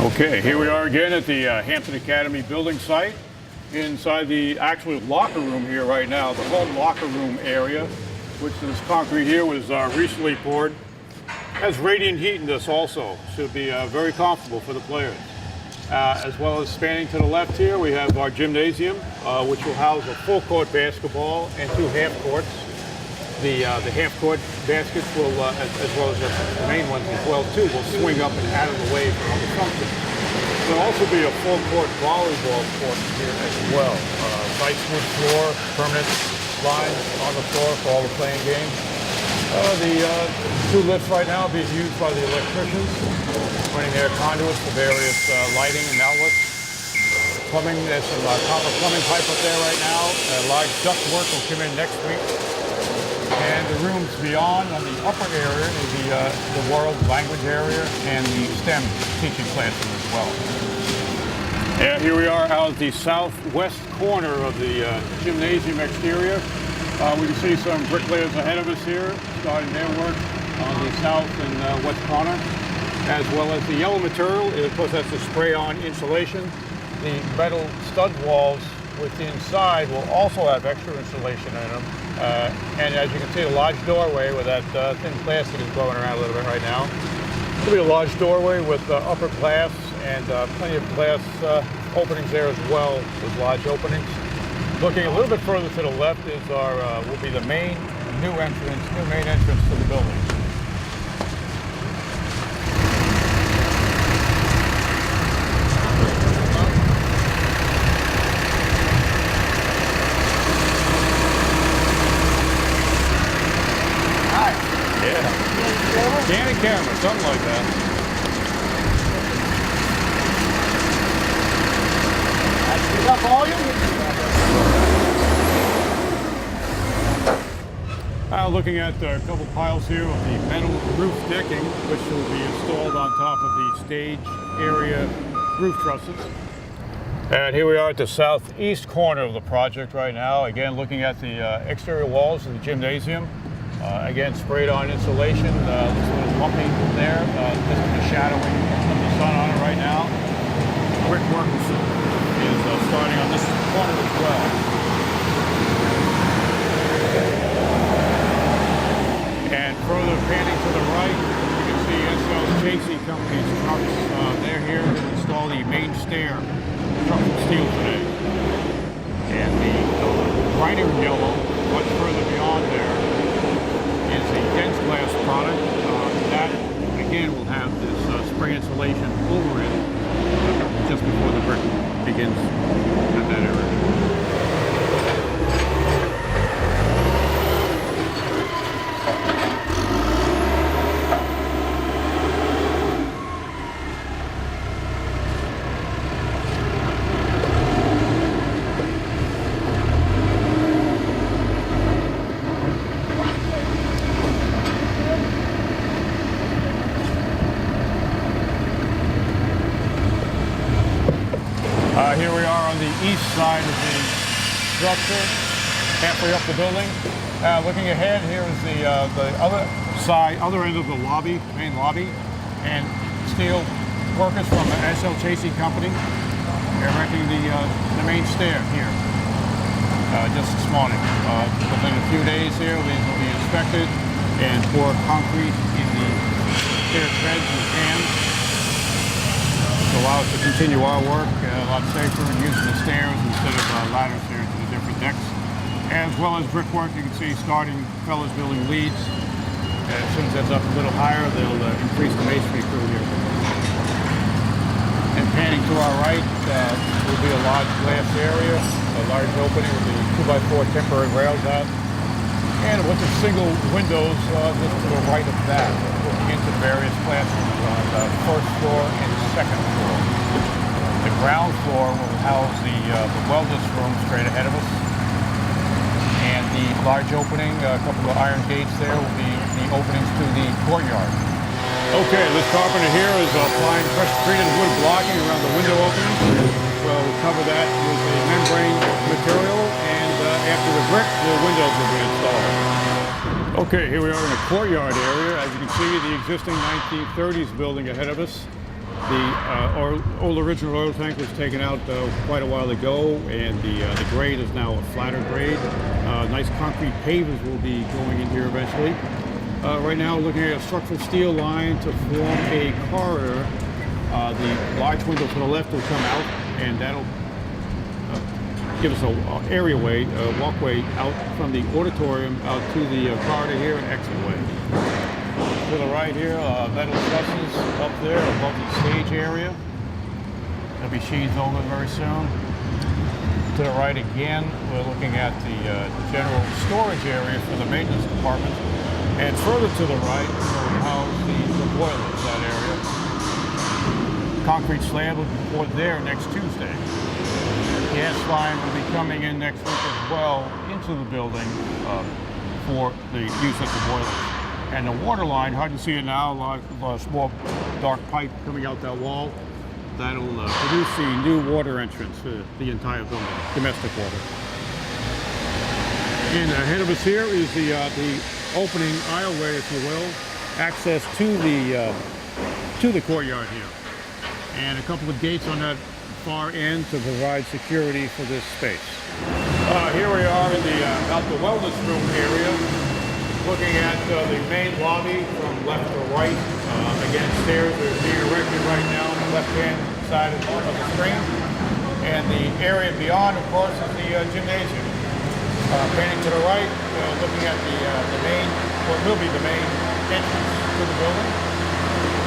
Okay, here we are again at the Hampton Academy building site. Inside the actual locker room here right now, the home locker room area, which this concrete here was recently poured. Has radiant heat in this also, should be very comfortable for the players. As well as spanning to the left here, we have our gymnasium, which will house a full court basketball and 2 half courts. The half court baskets will, as well as the main ones as well too, will swing up and out of the way for other functions. There'll also be a full court volleyball court here as well. Nice wood floor, permanent lines on the floor for all the playing games. The 2 lifts right now are being used by the electricians, running their conduits for various lighting and outlets. Plumbing, there's some copper plumbing pipe up there right now. Large duct work will come in next week. And the rooms beyond on the upper area is the world language area and the STEM teaching classroom as well. And here we are out at the southwest corner of the gymnasium exterior. We can see some bricklayers ahead of us here starting their work on the south and west corner, as well as the yellow material. Of course, that's the spray-on insulation. The metal stud walls with the inside will also have extra insulation in them. And as you can see, a large doorway where that thin plastic is blowing around a little bit right now. It'll be a large doorway with upper glass and plenty of glass openings there as well, with large openings. Looking a little bit further to the left is our will be the main main entrance to the building. Scanning camera, something like that. That's enough volume? Looking at a couple piles here of the metal roof decking, which will be installed on top of the stage area roof trusses. And here we are at the southeast corner of the project right now. Again, looking at the exterior walls of the gymnasium. Again, sprayed on insulation, looks a little bumpy there, just the shadowing of the sun on it right now. Brickwork is starting on this corner as well. And further panning to the right, you can see SL Company's trucks. They're here to install the main stair, truck from steel today. And the brighter yellow, much further beyond there, is a dense glass product. That, again, will have this spray insulation over it just before the brick begins at that area. Here we are on the east side of the structure, halfway up the building. Looking ahead, here is the other end of the lobby, main lobby, and steel workers from the SL Company. They're erecting the main stair here, just this morning. Within a few days here, these will be inspected and pour concrete in the stair treads and pans. Allow us to continue our work a lot safer and using the stairs instead of ladders here to the different decks. As well as brickwork, you can see starting fellas building leads. As soon as that's up a little higher, they'll increase the masonry crew here. And panning to our right will be a large glass area, a large opening with the 2x4 temporary rails out. And with the single windows just to the right of that, looking into the various classrooms on the first floor and second floor. The ground floor will house the wellness room straight ahead of us. And the large opening, a couple of iron gates there, will be the openings to the courtyard. Okay, this carpenter here is applying pressure-treated wood blocking around the window openings. We'll cover that with a membrane material, and after the brick, the windows will be installed. Okay, here we are in the courtyard area. As you can see, the existing 1930s building ahead of us. The old original oil tank was taken out quite a while ago, and the grade is now a flatter grade. Nice concrete pavers will be going in here eventually. Right now, looking at a structural steel line to form a corridor. The large window to the left will come out, and that'll give us a areaway, walkway out from the auditorium out to the corridor here and exit way. To the right here, metal trusses up there above the stage area. They'll be sheathed over very soon. To the right again, we're looking at the general storage area for the maintenance department. And further to the right, we'll house the boilers, that area. Concrete slab will be poured there next Tuesday. Gas line will be coming in next week as well into the building for the use of the boilers. And the water line, hard to see it now, a small dark pipe coming out that wall. That'll produce the new water entrance for the entire building, domestic water. And ahead of us here is the opening aisleway, if you will, access to the courtyard here. And a couple of gates on that far end to provide security for this space. Here we are in the wellness room area, looking at the main lobby from left to right. Again, stairs are being erected right now on the left-hand side of the screen. And the area beyond, of course, is the gymnasium. Panning to the right, looking at the main, what will be the main entrance to the building.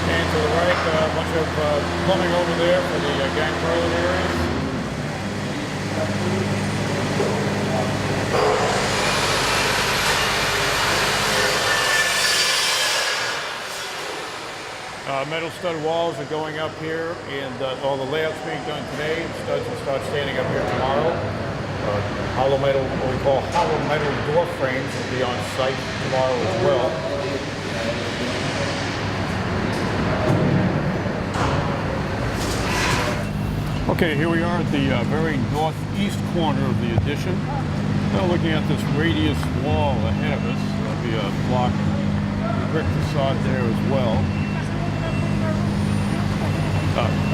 And to the right, a bunch of plumbing over there for the gang toilet areas. Metal stud walls are going up here, and all the layouts being done today. Studs will start standing up here tomorrow. Hollow metal, what we call hollow metal door frames, will be on site tomorrow as well. Okay, here we are at the very northeast corner of the addition. Now looking at this radius wall ahead of us, there'll be a block brick facade there as well.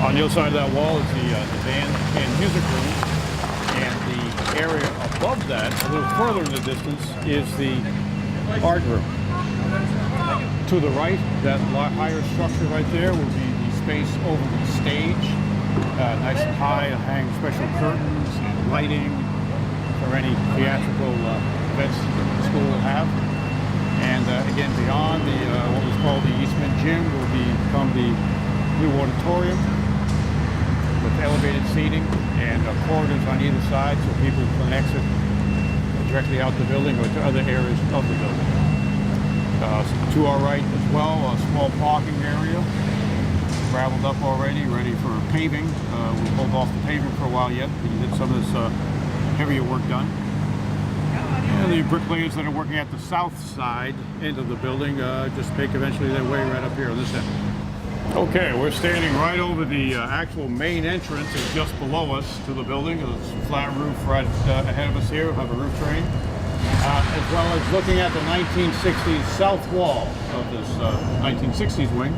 On the other side of that wall is the band and music room, and the area above that, a little further in the distance, is the art room. To the right, that higher structure right there will be the space over the stage. Nice and high, hang special curtains and lighting for any theatrical events that the school will have. And again, beyond what was called the Eastman Gym will become the new auditorium with elevated seating and corridors on either side so people can exit directly out the building or to other areas of the building. To our right as well, a small parking area, graveled up already, ready for paving. We'll hold off the paving for a while yet. We can get some of this heavier work done. And the bricklayers that are working at the south side end of the building just make eventually their way right up here on this end. Okay, we're standing right over the actual main entrance. It's just below us to the building. There's a flat roof right ahead of us here. We have a roof drain. As well as looking at the 1960s south wall of this 1960s wing.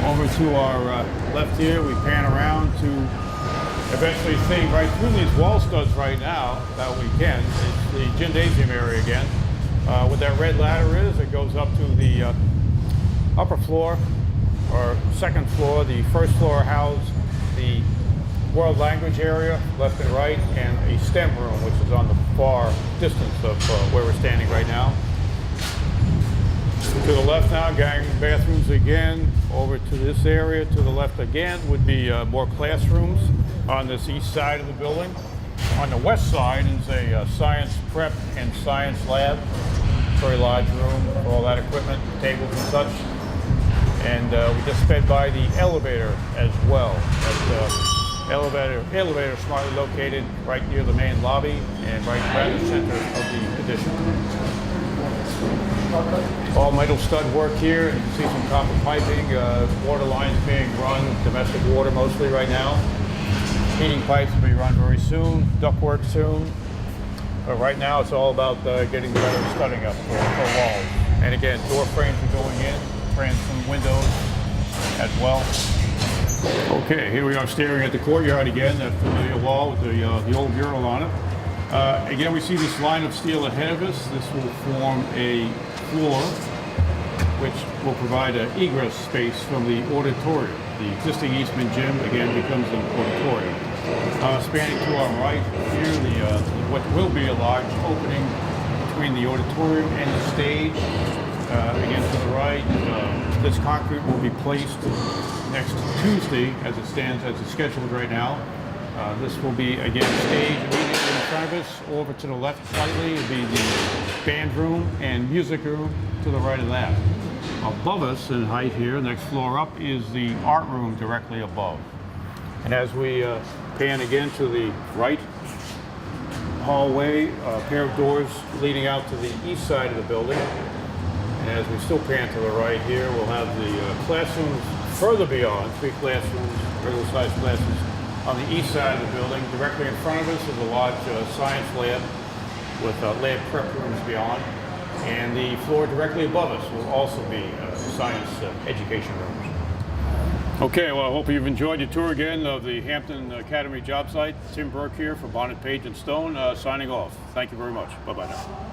Over to our left here, we pan around to eventually see right through these wall studs right now that we can. It's the gymnasium area again. What that red ladder is, it goes up to the upper floor or second floor. The first floor houses the world language area, left and right, and a STEM room, which is on the far distance of where we're standing right now. To the left now, gang bathrooms again. Over to this area, to the left again, would be more classrooms on this east side of the building. On the west side is a science prep and science lab. Very large room with all that equipment, tables and such. And we just sped by the elevator as well. That elevator smartly located right near the main lobby and right in the center of the addition. All metal stud work here. You can see some copper piping, water lines being run, domestic water mostly right now. Heating pipes will be run very soon, ductwork soon. But right now it's all about getting the metal studding up for walls. And again, door frames are going in, transom windows, as well. Okay, here we are staring at the courtyard again, that familiar wall with the old mural on it. Again, we see this line of steel ahead of us. This will form a floor which will provide an egress space from the auditorium. The existing Eastman gym again becomes an auditorium. Spanning to our right here, what will be a large opening between the auditorium and the stage. Again to the right, this concrete will be placed next Tuesday as it stands, as it's scheduled right now. This will be again stage immediately in front of us. Over to the left slightly will be the band room and music room to the right of that. Above us in height here, next floor up, is the art room directly above. And as we pan again to the right hallway, a pair of doors leading out to the east side of the building. And as we still pan to the right here, we'll have the classrooms further beyond, 3 classrooms, regular sized classes, on the east side of the building. Directly in front of us is a large science lab with lab prep rooms beyond. And the floor directly above us will also be science education rooms. Okay, well, I hope you've enjoyed your tour again of the Hampton Academy job site. Tim Burke here for Bonnet, Page & Stone, signing off. Thank you very much. Bye-bye now.